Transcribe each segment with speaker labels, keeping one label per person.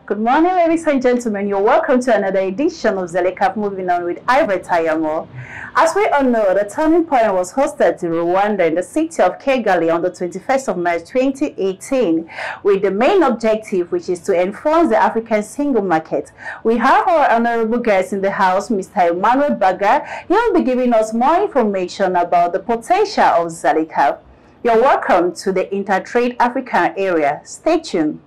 Speaker 1: Good morning, ladies and gentlemen. You're welcome to another edition of ZeleCAF Moving On with Ivory Tayamo. As we all know, the Turning Point was hosted in Rwanda in the city of Kigali on the 21st of March 2018 with the main objective, which is to enforce the African single market. We have our honorable guest in the house, Mr. Emmanuel Baga. He will be giving us more information about the potential of ZeleCAF. You're welcome to the Intertrade African area. Stay tuned.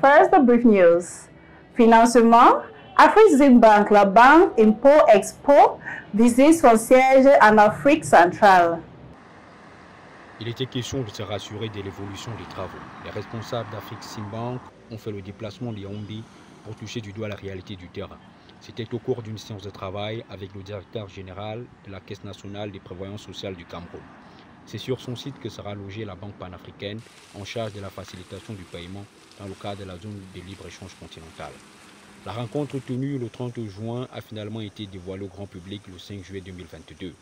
Speaker 1: First, the brief news. Financement, Afreximbank, la banque Import-Export, visite son siège en Afrique centrale.
Speaker 2: Il était question de se rassurer de l'évolution des travaux. Les responsables d'Afreximbank ont fait le déplacement de Yaoundé pour toucher du doigt la réalité du terrain. C'était au cours d'une séance de travail avec le directeur général de la Caisse nationale des prévoyances sociales du Cameroun. C'est sur son site que sera logée la Banque panafricaine en charge de la facilitation du paiement dans le cadre de la zone de libre-échange continentale. La rencontre tenue le 30 juin a finalement été dévoilée au grand public le 5 juillet 2022.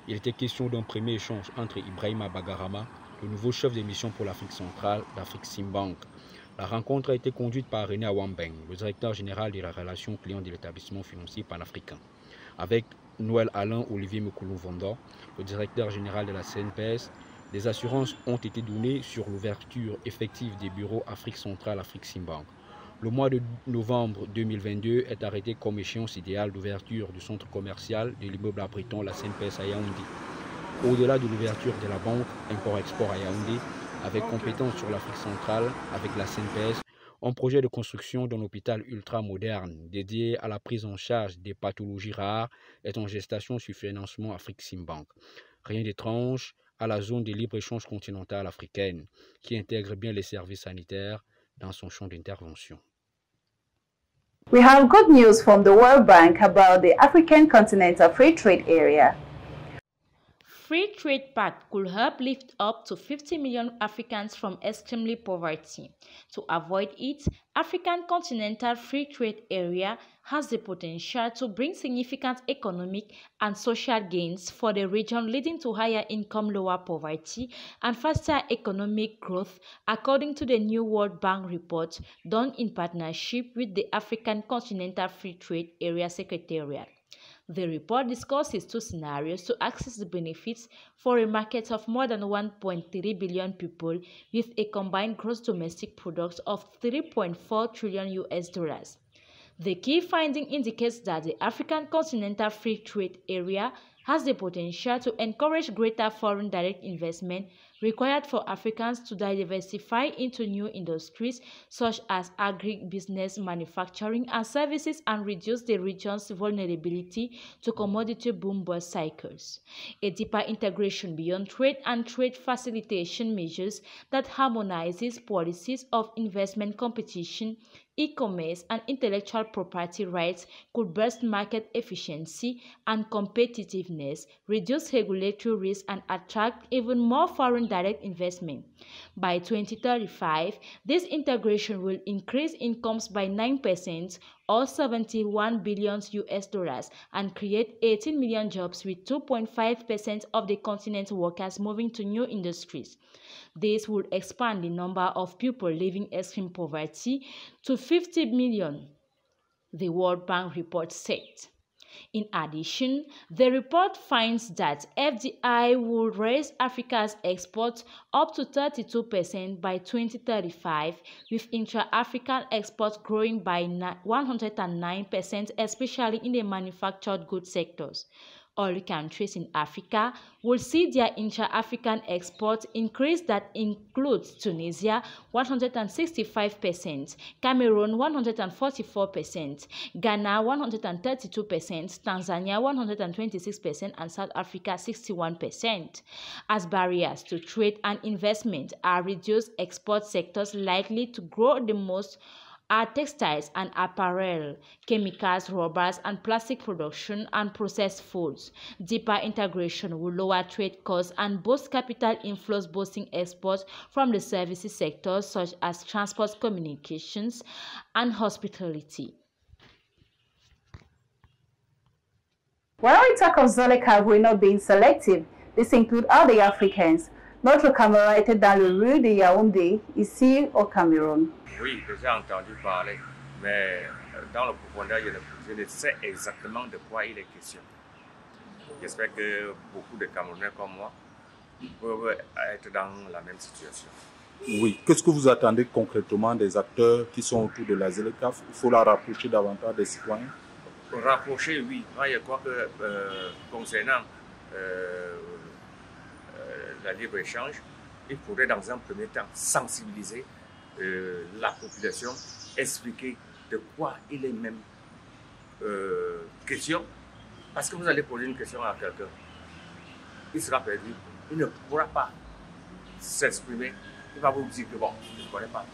Speaker 2: Il était question d'un premier échange entre Ibrahima Bagarama, le nouveau chef de mission pour l'Afrique centrale d'Afreximbank. La rencontre a été conduite par René Awambeng, le directeur général de la relation client de l'établissement financier panafricain, avec Noël Alain Olivier Moukoulou-Vonda, le directeur général de la CNPS. Des assurances ont été données sur l'ouverture effective des bureaux Afrique centrale Afreximbank. Le mois de novembre 2022 est arrêté comme échéance idéale d'ouverture du centre commercial de l'immeuble abritant la CNPS à Yaoundé. Au-delà de l'ouverture de la banque Import-Export à Yaoundé, avec compétence sur l'Afrique centrale avec la CNPS, un projet de construction d'un hôpital ultra-moderne dédié à la prise en charge des pathologies rares est en gestation sur financement Afreximbank. Rien d'étrange à la zone de libre-échange continentale africaine qui intègre bien les services sanitaires dans son champ d'intervention.
Speaker 1: We have good news from the World Bank about the African Continental Free Trade Area.
Speaker 3: Free Trade Pact could help lift up to 50 million Africans from extreme poverty. To avoid it, African Continental Free Trade Area has the potential to bring significant economic and social gains for the region, leading to higher income, lower poverty, and faster economic growth, according to the new World Bank report done in partnership with the African Continental Free Trade Area Secretariat. The report discusses two scenarios to access the benefits for a market of more than 1.3 billion people with a combined gross domestic product of 3.4 trillion US dollars. The key finding indicates that the African Continental Free Trade Area has the potential to encourage greater foreign direct investment required for Africans to diversify into new industries such as agribusiness, manufacturing, and services, and reduce the region's vulnerability to commodity boom-bust cycles. A deeper integration beyond trade and trade facilitation measures that harmonizes policies of investment competition, e-commerce, and intellectual property rights could boost market efficiency and competitiveness, reduce regulatory risk, and attract even more foreign direct investment. By 2035, this integration will increase incomes by 9% or 71 billion US dollars and create 18 million jobs, with 2.5% of the continent's workers moving to new industries. This would expand the number of people living extreme poverty to 50 million, the World Bank report said. In addition, the report finds that FDI will raise Africa's exports up to 32% by 2035, with intra-African exports growing by 109%, especially in the manufactured goods sectors. All countries in Africa will see their intra-African exports increase. That includes Tunisia 165%, Cameroon 144%, Ghana 132%, Tanzania 126%, and South Africa 61%. As barriers to trade and investment are reduced, export sectors likely to grow the most are textiles and apparel, chemicals, rubbers, and plastic production, and processed foods. Deeper integration will lower trade costs and boost capital inflows, boosting exports from the services sectors such as transport, communications, and hospitality.
Speaker 1: When we talk of ZeleCAF, we're not being selective. This includes all the Africans. Notre caméra était dans le rue de Yaoundé, ici au Cameroun.
Speaker 4: Oui, j'ai entendu parler, mais dans le profondeur, je ne sais exactement de quoi il est question. J'espère que beaucoup de Camerounais comme moi peuvent être dans la même situation.
Speaker 5: Oui, qu'est-ce que vous attendez concrètement des acteurs qui sont autour de la ZLECAf? Il faut la rapprocher davantage des citoyens?
Speaker 4: Rapprocher, oui. Moi, je crois que concernant la libre-échange, il faudrait dans un premier temps sensibiliser la population, expliquer de quoi il est même question. Parce que vous allez poser une question à quelqu'un, il sera perdu, il ne pourra pas s'exprimer, il va vous dire que bon, je ne connais pas.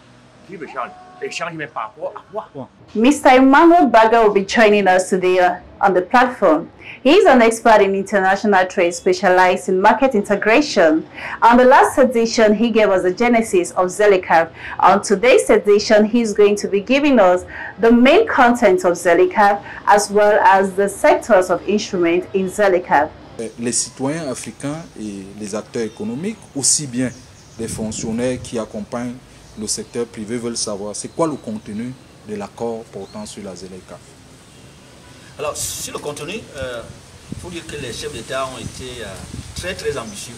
Speaker 4: Libre-échange, échange, mais par rapport à quoi?
Speaker 1: Mr. Emmanuel Baga will be joining us today on the platform. He is an expert in international trade specialized in market integration. On the last edition, he gave us the genesis of ZLECAf. On today's edition, he is going to be giving us the main content of ZLECAf as well as the sectors of instruments in ZLECAf.
Speaker 5: Les citoyens africains et les acteurs économiques, aussi bien les fonctionnaires qui accompagnent le secteur privé, veulent savoir c'est quoi le contenu de l'accord portant sur la ZLECAf.
Speaker 6: Alors, sur le contenu, il faut dire que les chefs d'État ont été très ambitieux.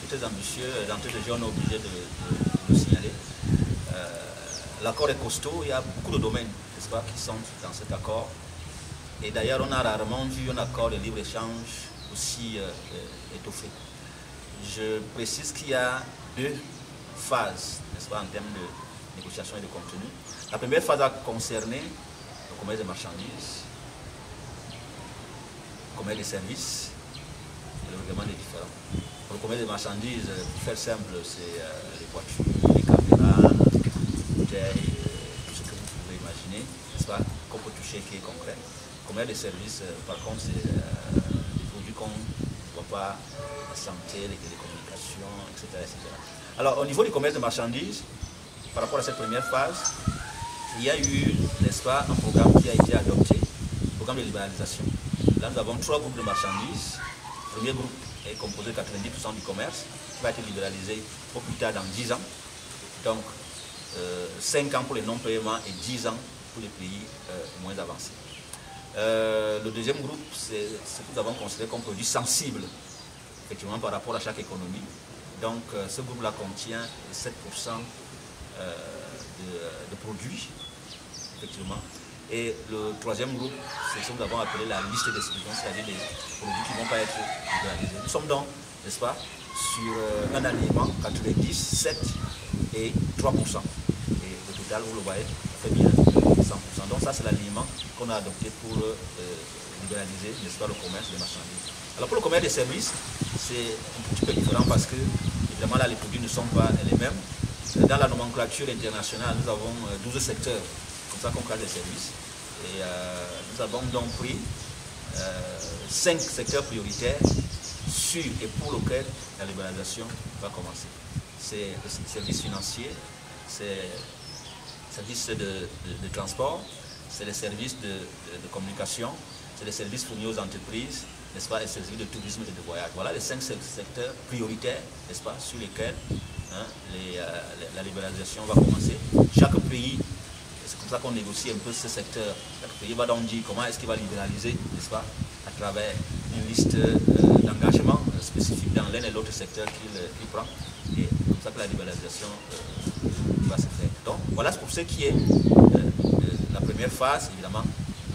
Speaker 6: Très ambitieux, d'entrée de jeu, on est obligé de le signaler. L'accord est costaud, il y a beaucoup de domaines, n'est-ce pas, qui sont dans cet accord. Et d'ailleurs, on a rarement vu un accord de libre-échange aussi étoffé. Je précise qu'il y a deux phases, n'est-ce pas, en termes de négociation et de contenu. La première phase a concerné le commerce des marchandises, le commerce des services et le règlement des différends. Pour le commerce des marchandises, pour faire simple, c'est les voitures, les caméras, les bouteilles, tout ce que vous pouvez imaginer, n'est-ce pas, qu'on peut toucher qui est concret. Le commerce des services, par contre, c'est des produits qu'on ne voit pas, la santé, les télécommunications, etc., etc. Alors, au niveau du commerce de marchandises, par rapport à cette première phase, il y a eu, n'est-ce pas, un programme qui a été adopté, un programme de libéralisation. Là, nous avons 3 groupes de marchandises. Le premier groupe est composé de 90% du commerce, qui va être libéralisé au plus tard dans 10 ans. Donc, 5 ans pour les non-paiements et 10 ans pour les pays moins avancés. Le deuxième groupe, c'est ce que nous avons considéré comme produit sensible, effectivement, par rapport à chaque économie. Donc, ce groupe-là contient 7% de produits, effectivement. Et le troisième groupe, c'est ce que nous avons appelé la liste d'exclusion, c'est-à-dire les produits qui ne vont pas être libéralisés. Nous sommes donc, n'est-ce pas, sur un alignement 90, 7 et 3%. Et le total, vous le voyez, ça fait bien 100%. Donc ça, c'est l'alignement qu'on a adopté pour libéraliser, n'est-ce pas, le commerce des marchandises. Alors pour le commerce des services, c'est un petit peu différent parce que, évidemment, là, les produits ne sont pas les mêmes. Dans la nomenclature internationale, nous avons 12 secteurs, comme ça qu'on crée des services. Et nous avons donc pris 5 secteurs prioritaires sur et pour lesquels la libéralisation va commencer. C'est le service financier, c'est le service de transport, c'est les services de communication, c'est les services fournis aux entreprises, n'est-ce pas, et les services de tourisme et de voyage. Voilà les 5 secteurs prioritaires, n'est-ce pas, sur lesquels la libéralisation va commencer. Chaque pays, c'est comme ça qu'on négocie un peu ce secteur. Chaque pays va donc dire comment est-ce qu'il va libéraliser, n'est-ce pas, à travers une liste d'engagements spécifiques dans l'un et l'autre secteur qu'il prend. Et comme ça que la libéralisation va se faire. Donc voilà pour ce qui est la première phase, évidemment,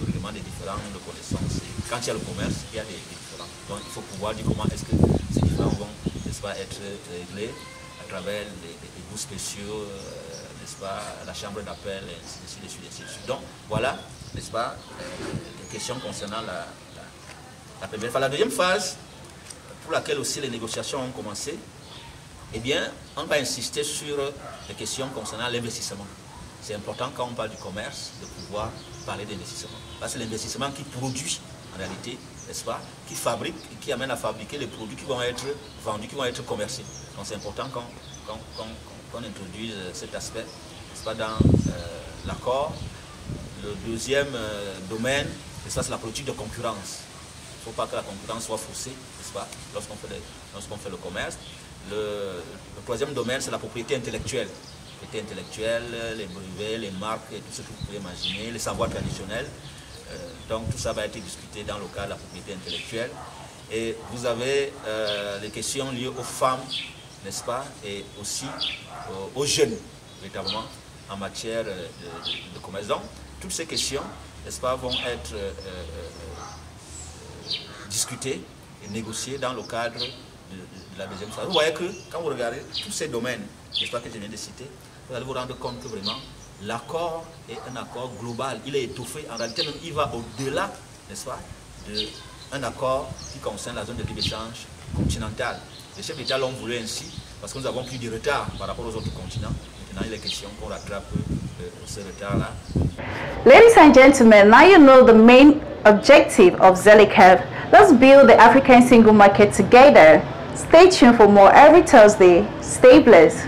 Speaker 6: le règlement des différends de connaissances. Et quand il y a le commerce, il y a des différends. Donc il faut pouvoir dire comment est-ce que ces différends vont, n'est-ce pas, être réglés à travers les goûts spéciaux, n'est-ce pas, la chambre d'appel, et ainsi de suite. Donc voilà, n'est-ce pas, les questions concernant la première phase. La deuxième phase, pour laquelle aussi les négociations ont commencé, eh bien, on va insister sur les questions concernant l'investissement. C'est important quand on parle du commerce de pouvoir parler d'investissement. Là, c'est l'investissement qui produit, en réalité, n'est-ce pas, qui fabrique, qui amène à fabriquer les produits qui vont être vendus, qui vont être commerciés. Donc c'est important qu'on introduise cet aspect, n'est-ce pas, dans l'accord. Le deuxième domaine, c'est la politique de concurrence. Il ne faut pas que la concurrence soit faussée, n'est-ce pas, lorsqu'on fait le commerce. Le troisième domaine, c'est la propriété intellectuelle. Propriété intellectuelle, les brevets, les marques et tout ce que vous pouvez imaginer, les savoirs traditionnels. Donc tout ça va être discuté dans le cadre de la propriété intellectuelle. Et vous avez les questions liées aux femmes, n'est-ce pas, et aussi aux jeunes, véritablement, en matière de commerce. Donc, toutes ces questions, n'est-ce pas, vont être discutées et négociées dans le cadre de la deuxième phase. Vous voyez que, quand vous regardez tous ces domaines, n'est-ce pas, que je viens de citer, vous allez vous rendre compte que vraiment, l'accord est un accord global. Il est étoffé. En réalité, même, il va au-delà, n'est-ce pas, d'un accord qui concerne la zone de libre-échange continentale. Les chefs d'État l'ont voulu ainsi parce que nous avons pris du retard par rapport aux autres continents. Maintenant, il est question qu'on rattrape ce retard-là.
Speaker 1: Ladies and gentlemen, now you know the main objective of ZLECAf. Let's build the African single market together. Stay tuned for more every Thursday. Stay blessed.